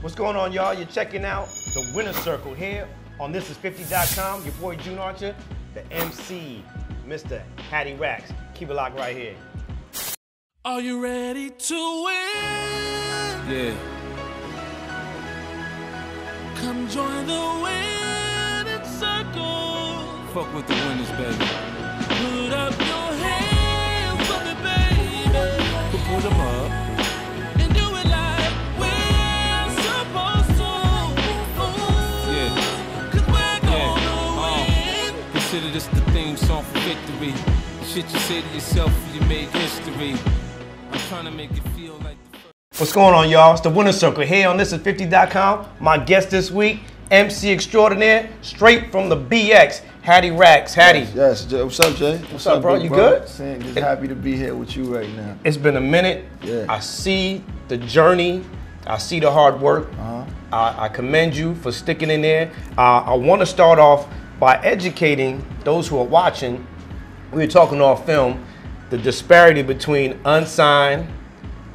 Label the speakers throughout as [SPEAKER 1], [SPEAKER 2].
[SPEAKER 1] What's going on, y'all? You're checking out the Winner's Circle here on thisis50.com. Your boy June Archer, the MC, Mr. Haddy Racks. Keep it locked right here.
[SPEAKER 2] Are you ready to win?
[SPEAKER 3] Yeah.
[SPEAKER 2] Come join the winning circle.
[SPEAKER 3] Fuck with the winners, baby.
[SPEAKER 2] Put up your hands for me, baby.
[SPEAKER 3] Put them up.
[SPEAKER 2] And do it like we're supposed to.
[SPEAKER 3] Yeah.
[SPEAKER 2] 'Cause we're gonna win.
[SPEAKER 3] Consider this the theme song for victory. Shit you say to yourself, you made history. I'm trying to make it feel like the first.
[SPEAKER 1] What's going on, y'all? It's the Winner's Circle here on thisis50.com. My guest this week, MC extraordinaire, straight from the BX, Haddy Racks. Haddy.
[SPEAKER 4] Yes. What's up, Jay?
[SPEAKER 1] What's up, bro?
[SPEAKER 4] big
[SPEAKER 1] You good?
[SPEAKER 4] Just happy to be here with you right now.
[SPEAKER 1] It's been a minute.
[SPEAKER 4] Yeah.
[SPEAKER 1] I see the journey. I see the hard work. I commend you for sticking in there. I want to start off by educating those who are watching. We were talking off film, the disparity between unsigned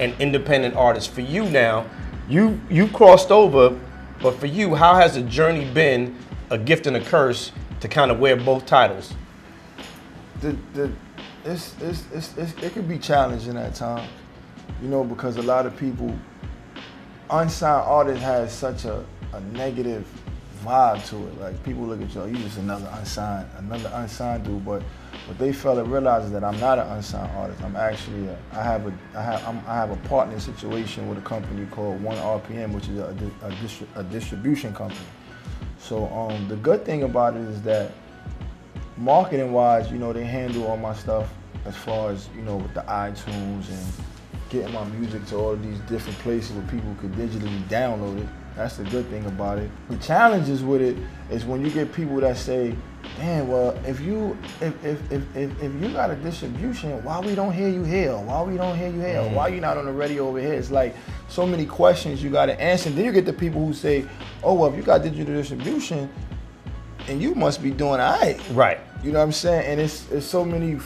[SPEAKER 1] and independent artists. For you now, you crossed over, but for you, how has the journey been, a gift and a curse, to kind of wear both titles?
[SPEAKER 4] It can be challenging at times, you know, because a lot of people, unsigned artists has such a negative vibe to it. Like, people look at you, you just another unsigned dude. But what they fail to realize is that I'm not an unsigned artist. I'm actually I have a partner situation with a company called 1RPM, which is a distribution company. So the good thing about it is that marketing wise, you know, they handle all my stuff as far as, you know, with the iTunes and getting my music to all of these different places where people could digitally download it. That's the good thing about it. The challenges with it is when you get people that say, damn, well, if you got a distribution, why we don't hear you here? Why we don't hear you here? Why you not on the radio over here? It's like so many questions you got to answer. And then you get the people who say, oh, well, if you got digital distribution, and you must be doing all right.
[SPEAKER 1] Right.
[SPEAKER 4] You know what I'm saying? And it's so many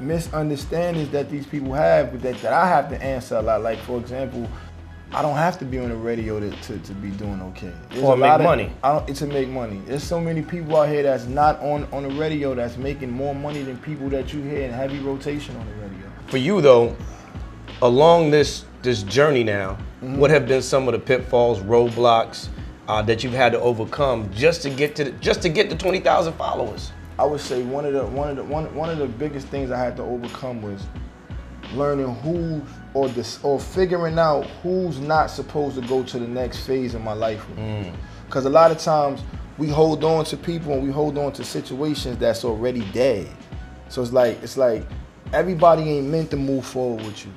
[SPEAKER 4] misunderstandings that these people have that I have to answer a lot. Like, for example, I don't have to be on the radio to be doing okay.
[SPEAKER 1] Or make money.
[SPEAKER 4] It's to make money. There's so many people out here that's not on the radio that's making more money than people that you hear in heavy rotation on the radio.
[SPEAKER 1] For you though, along this journey now, what have been some of the pitfalls, roadblocks that you've had to overcome just to get to 20,000 followers?
[SPEAKER 4] I would say one of the biggest things I had to overcome was learning or figuring out who's not supposed to go to the next phase of my life with me. Because a lot of times we hold on to people and we hold on to situations that's already dead. So it's like everybody ain't meant to move forward with you.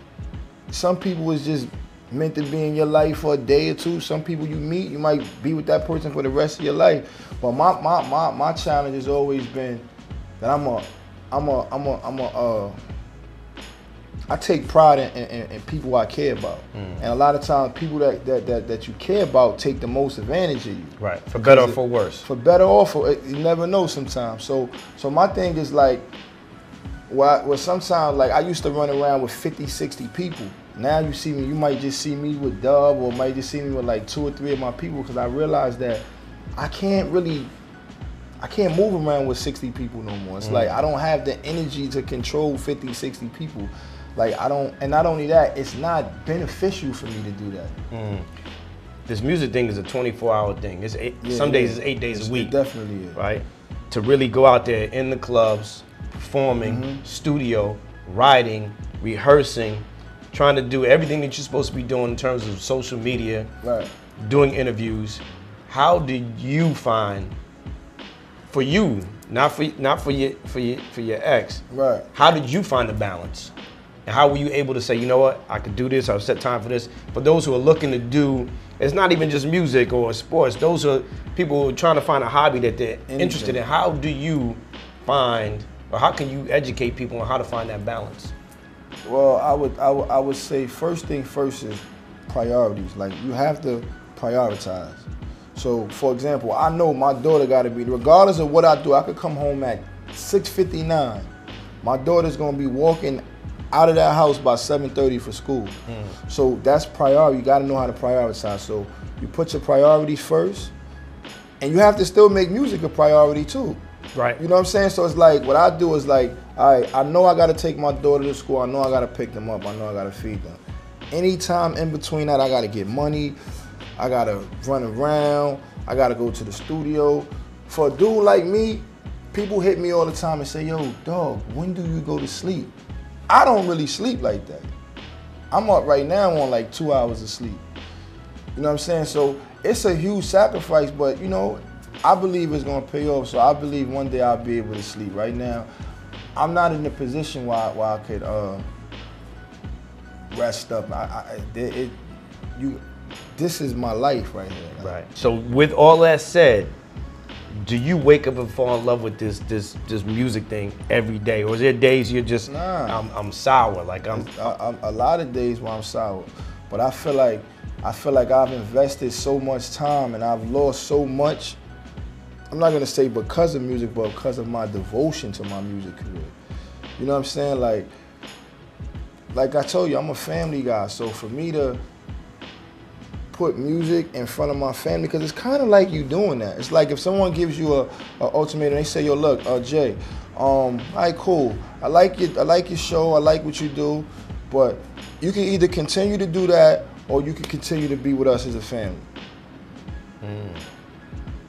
[SPEAKER 4] Some people is just meant to be in your life for a day or two. Some people you meet, you might be with that person for the rest of your life. But my challenge has always been that I take pride in people I care about. And a lot of times people that you care about take the most advantage of you.
[SPEAKER 1] Right, for better or for worse.
[SPEAKER 4] For better or for, you never know sometimes. So my thing is like, well sometimes like I used to run around with 50, 60 people. Now you see me, you might just see me with Dub or might just see me with like 2 or 3 of my people, because I realized that I can't move around with 60 people no more. It's like I don't have the energy to control 50, 60 people. Like and not only that, it's not beneficial for me to do that.
[SPEAKER 1] This music thing is a 24-hour thing. It's some days it's 8 days a week.
[SPEAKER 4] It definitely is.
[SPEAKER 1] Right? To really go out there in the clubs, performing, studio, writing, rehearsing, trying to do everything that you're supposed to be doing in terms of social media, doing interviews. How did you find, for you, not for your ex, how did you find the balance? And how were you able to say, you know what, I could do this, I'll set time for this? For those who are looking to do, it's not even just music or sports, those are people who are trying to find a hobby that they're interested in. How do you find, or how can you educate people on how to find that balance?
[SPEAKER 4] Well, I would say first thing first is priorities. Like, you have to prioritize. So, for example, I know my daughter got to be, regardless of what I do, I could come home at 6:59. My daughter's gonna be walking out of that house by 7:30 for school. So that's priority. You got to know how to prioritize. So you put your priorities first, and you have to still make music a priority too.
[SPEAKER 1] Right.
[SPEAKER 4] You know what I'm saying? So it's like, what I do is like, all right, I know I got to take my daughter to school. I know I got to pick them up. I know I got to feed them. Anytime in between that, I got to get money. I got to run around. I got to go to the studio. For a dude like me, people hit me all the time and say, yo, dog, when do you go to sleep? I don't really sleep like that. I'm up right now on like 2 hours of sleep. You know what I'm saying? So it's a huge sacrifice, but you know, I believe it's gonna pay off. So I believe one day I'll be able to sleep. Right now, I'm not in a position where I could rest up. This is my life right here.
[SPEAKER 1] Right. So with all that said, do you wake up and fall in love with this music thing every day, or is there days you're just I'm sour, like I'm
[SPEAKER 4] a lot of days where I'm sour, but I feel like I've invested so much time and I've lost so much. I'm not gonna say because of music, but because of my devotion to my music career. You know what I'm saying? Like I told you, I'm a family guy, so for me to put music in front of my family, because it's kind of like you doing that. It's like if someone gives you a ultimatum, they say, yo, look, Jay, all right, cool. I like your show, I like what you do, but you can either continue to do that or you can continue to be with us as a family.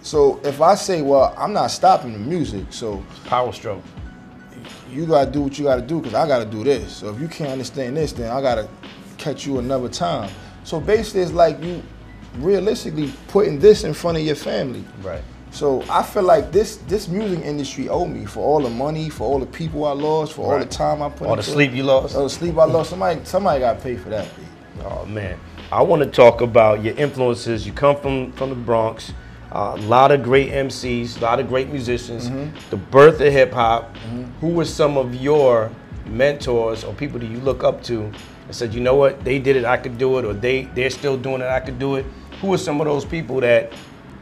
[SPEAKER 4] So if I say, well, I'm not stopping the music, so
[SPEAKER 1] power stroke.
[SPEAKER 4] You gotta do what you gotta do, because I gotta do this. So if you can't understand this, then I gotta catch you another time. So basically, it's like you realistically putting this in front of your family. Right. So I feel like this music industry owe me for all the money, for all the people I lost, for all the time I put.
[SPEAKER 1] All the sleep you lost.
[SPEAKER 4] All the sleep I lost. Somebody got to pay for that.
[SPEAKER 1] Oh man, I want to talk about your influences. You come from the Bronx. A lot of great MCs, a lot of great musicians. The birth of hip hop. Who were some of your mentors or people that you look up to and said, you know what, they did it, I could do it, or they're still doing it, I could do it? Who are some of those people that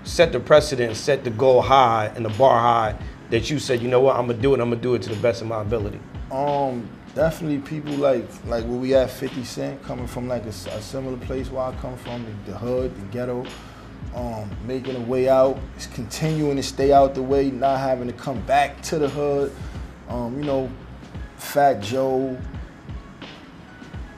[SPEAKER 1] set the precedent, set the goal high and the bar high, that you said, you know what, I'm gonna do it to the best of my ability?
[SPEAKER 4] Definitely people like where we at, 50 Cent, coming from like a similar place where I come from, the hood, the ghetto, making a way out, continuing to stay out the way, not having to come back to the hood. You know, Fat Joe,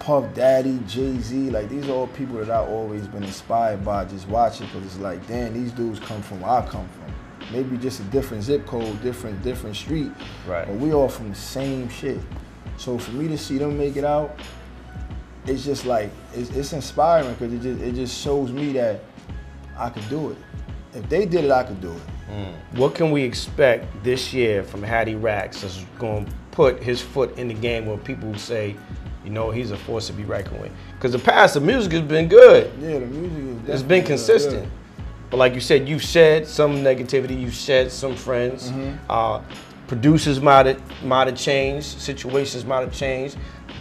[SPEAKER 4] Puff Daddy, Jay-Z, like these are all people that I've always been inspired by just watching, because it's like, damn, these dudes come from where I come from. Maybe just a different zip code, different street, right? But we all from the same shit. So for me to see them make it out, it's just like, it's inspiring, because it just shows me that I could do it. If they did it, I could do it.
[SPEAKER 1] What can we expect this year from Haddy Racks that's going to put his foot in the game where people say, you know, he's a force to be reckoned with? Because the past, the music has been good.
[SPEAKER 4] Yeah, the music is
[SPEAKER 1] it's been consistent. Good. But like you said, you've shed some negativity, you've shed some friends. Producers might have changed, situations might have changed.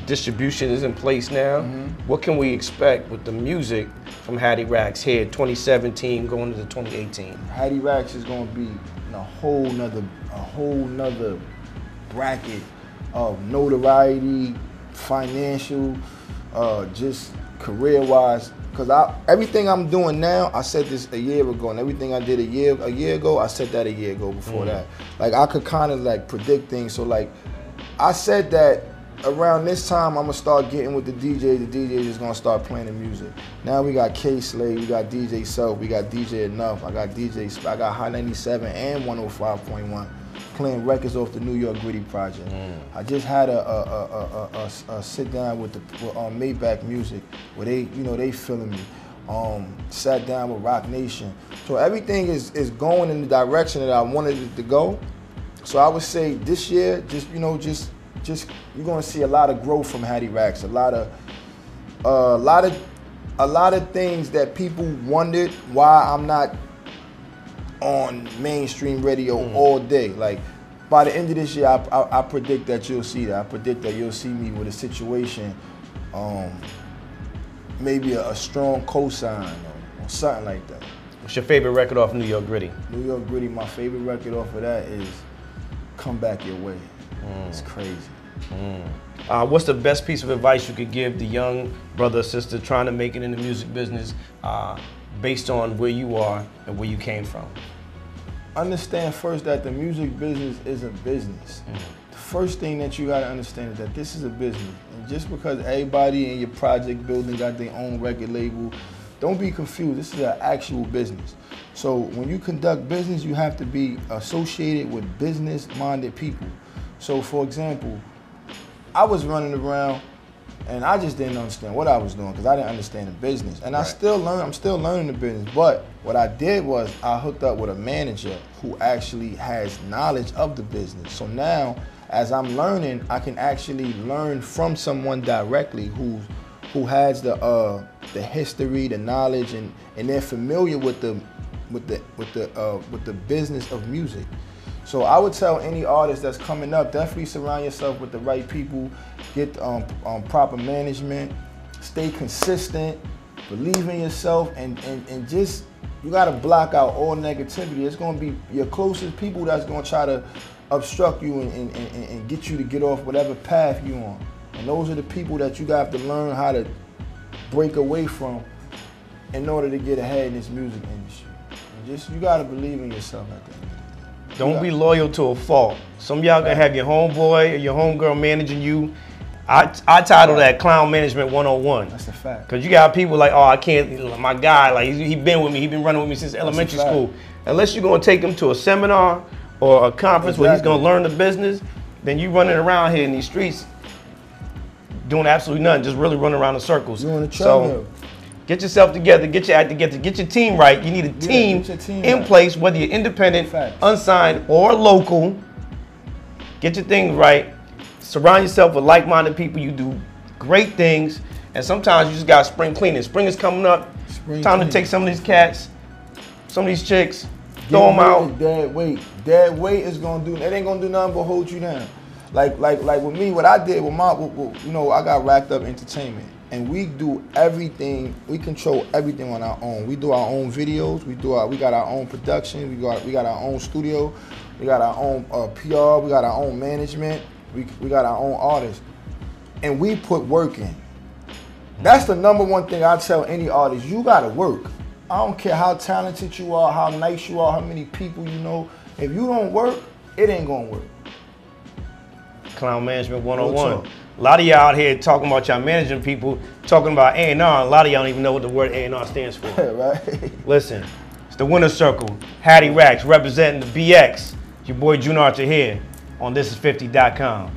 [SPEAKER 1] Distribution is in place now. What can we expect with the music from Haddy Racks here, 2017 going into 2018?
[SPEAKER 4] Haddy Racks is going to be in a whole nother bracket of notoriety, financial, just career-wise. Because everything I'm doing now, I said this a year ago, and everything I did a year ago, I said that a year ago before that. Like I could kind of like predict things. So like I said that around this time, I'm gonna start getting with the DJs. The DJs is gonna start playing the music. Now we got K-Slade, we got DJ Self, we got DJ Enough, I got Hot 97 and 105.1 playing records off the New York Gritty project. I just had a sit down with Maybach Music where they feeling me. Sat down with Rock Nation. So everything is going in the direction that I wanted it to go. So I would say this year, just you're gonna see a lot of growth from Haddy Racks. A lot of things that people wondered why I'm not on mainstream radio all day. Like by the end of this year, I predict that you'll see that. I predict that you'll see me with a situation, maybe a strong cosign or something like that.
[SPEAKER 1] What's your favorite record off New York Gritty?
[SPEAKER 4] New York Gritty, my favorite record off of that is Come Back Your Way. It's crazy.
[SPEAKER 1] what's the best piece of advice you could give the young brother or sister trying to make it in the music business based on where you are and where you came from?
[SPEAKER 4] Understand first that the music business is a business. The first thing that you gotta understand is that this is a business. And just because everybody in your project building got their own record label, don't be confused. This is an actual business. So when you conduct business, you have to be associated with business-minded people. So for example, I was running around and I just didn't understand what I was doing because I didn't understand the business. And I'm still learning the business. But what I did was I hooked up with a manager who actually has knowledge of the business. So now, as I'm learning, I can actually learn from someone directly who has the history, the knowledge, and they're familiar with the business of music. So I would tell any artist that's coming up, definitely surround yourself with the right people, get proper management, stay consistent, believe in yourself, and just, you gotta block out all negativity. It's gonna be your closest people that's gonna try to obstruct you and get you to get off whatever path you're on. And those are the people that you have to learn how to break away from in order to get ahead in this music industry. And just, you gotta believe in yourself at the end of the day.
[SPEAKER 1] Don't be loyal to a fault. Some of y'all gonna have your homeboy or your homegirl managing you. I title that Clown Management 101.
[SPEAKER 4] That's a fact.
[SPEAKER 1] Cause you got people like, oh, I can't, my guy, like he been with me, he been running with me since elementary school. Unless you're gonna take him to a seminar or a conference where he's gonna learn the business, then you running around here in these streets doing absolutely nothing, just really running around in circles.
[SPEAKER 4] You're on the treadmill.
[SPEAKER 1] Get yourself together, get your act together, get your team right. You need a team in place, whether you're independent, unsigned, or local. Get your things right. Surround yourself with like-minded people. You do great things, and sometimes you just got spring cleaning. Spring is coming up. Time to take some of these cats, some of these chicks, throw them out.
[SPEAKER 4] Dead weight. Dead weight is gonna do. It ain't gonna do nothing but hold you down. Like with me, what I did with my, I got Racked Up Entertainment. And we do everything, we control everything on our own. We do our own videos, we got our own production, we got our own studio, we got our own PR, we got our own management, we got our own artists. And we put work in. That's the number one thing I tell any artist, you gotta work. I don't care how talented you are, how nice you are, how many people you know. If you don't work, it ain't gonna work.
[SPEAKER 1] Clown Management 101. A lot of y'all out here talking about y'all managing people, talking about A&R. A lot of y'all don't even know what the word A&R stands for.
[SPEAKER 4] Right.
[SPEAKER 1] Listen, it's the Winner Circle. Haddy Racks representing the BX. It's your boy June Archer here on ThisIs50.com.